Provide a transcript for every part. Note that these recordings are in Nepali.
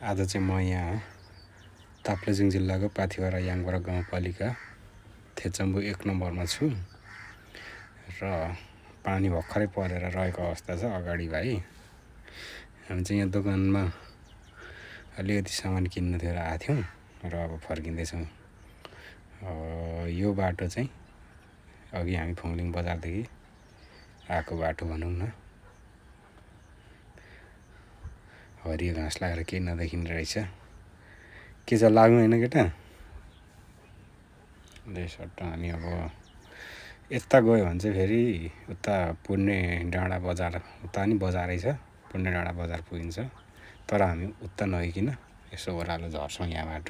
आज चाहिँ म यहाँ ताप्लेजुङ जिल्लाको पाथिभरा याङबरा गाउँपालिका थेचम्बु 1 नम्बरमा छु र पानी भर्खरै परेर रहेको अवस्था छ। अगाडि भाइ हामी चाहिँ यहाँ दोकानमा अलिकति सामान किन्न थियो र आएको थियौँ र अब फर्किँदैछौँ। यो बाटो चाहिँ अघि हामी फुङलिङ बजारदेखि आएको बाटो भनौँ न। हरियो घाँस लागेर केही नदेखिने रहेछ। के छ लाग्नु होइन केटा? सट्ट हामी अब यता गयो भने चाहिँ फेरि उता पुण्य डाँडा बजार, उता नि बजारै छ, पुण्य डाँडा बजार पुगिन्छ। तर हामी उता नगइकन यसो ओह्रालो झर्छौँ यहाँबाट।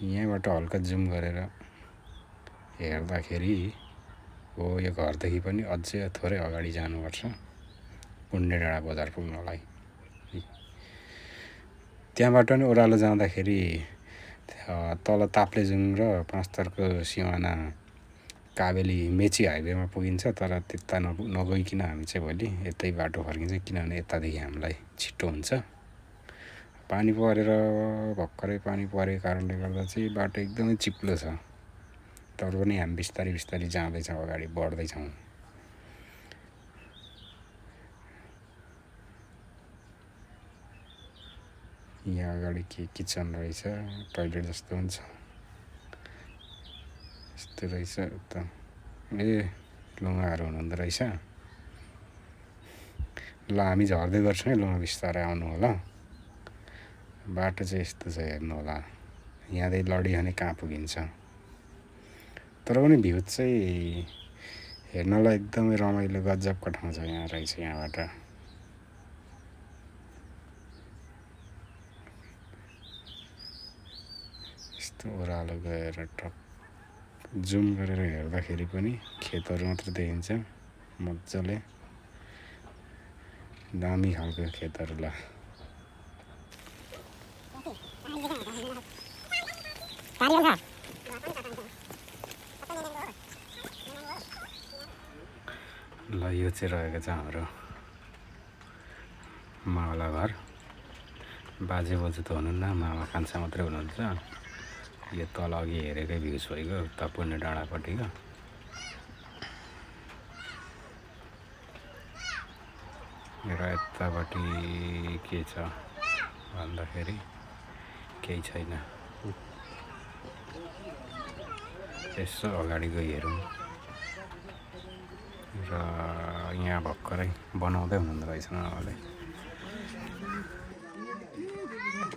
यहाँबाट हल्का जुम गरेर हेर्दाखेरि हो यो घरदेखि पनि अझै थोरै अगाडि जानुपर्छ पुण्य डाँडा बजार पुग्नलाई। त्यहाँबाट नि ओह्रालो जाँदाखेरि तल ताप्लेजुङ र पाँचथरको सिमाना काबेली मेची हाइवेमा पुगिन्छ। तर त्यता नगइकन हामी चाहिँ भोलि यतै बाटो फर्किन्छ, किनभने यतादेखि हामीलाई छिट्टो हुन्छ। पानी परेर भर्खरै पानी परेको कारणले गर्दा चाहिँ बाटो एकदमै चिप्लो छ। तर पनि हामी बिस्तारै बिस्तारै जाँदैछौँ, अगाडि बढ्दैछौँ। यहाँ अगाडि के किचन रहेछ, टोइलेट जस्तो हुन्छ यस्तो रहेछ। उता लुगाहरू हुनुहुँदो रहेछ। ल हामी झर्दै गर्छौँ है, लुगा बिस्तारै आउनु होला। बाटो चाहिँ यस्तो छ, हेर्नु होला। यहाँदेखि लडिखाने कहाँ पुगिन्छ। तर पनि भ्यू चाहिँ हेर्नलाई एकदमै रमाइलो गजबको ठाउँ छ यहाँ रहेछ। यहाँबाट यस्तो ओह्रालो गएर टक जुम गरेर हेर्दाखेरि पनि खेतहरू मात्र देखिन्छ मजाले। दामी खालको खेतहरू। ल यो चाहिँ रहेको छ हाम्रो मावला घर। बाजे बोजू त हुनुहुन्न, मामा कान्छा मात्रै हुनुहुन्छ। यो तल अघि हेरेकै भ्युज भइगयो, उता पुण्य डाँडापट्टिको। र यतापट्टि के छ भन्दाखेरि केही छैन। यसो अगाडि गइ हेरौँ। र यहाँ भर्खरै बनाउँदै हुनुहुँदो रहेछ मामाले।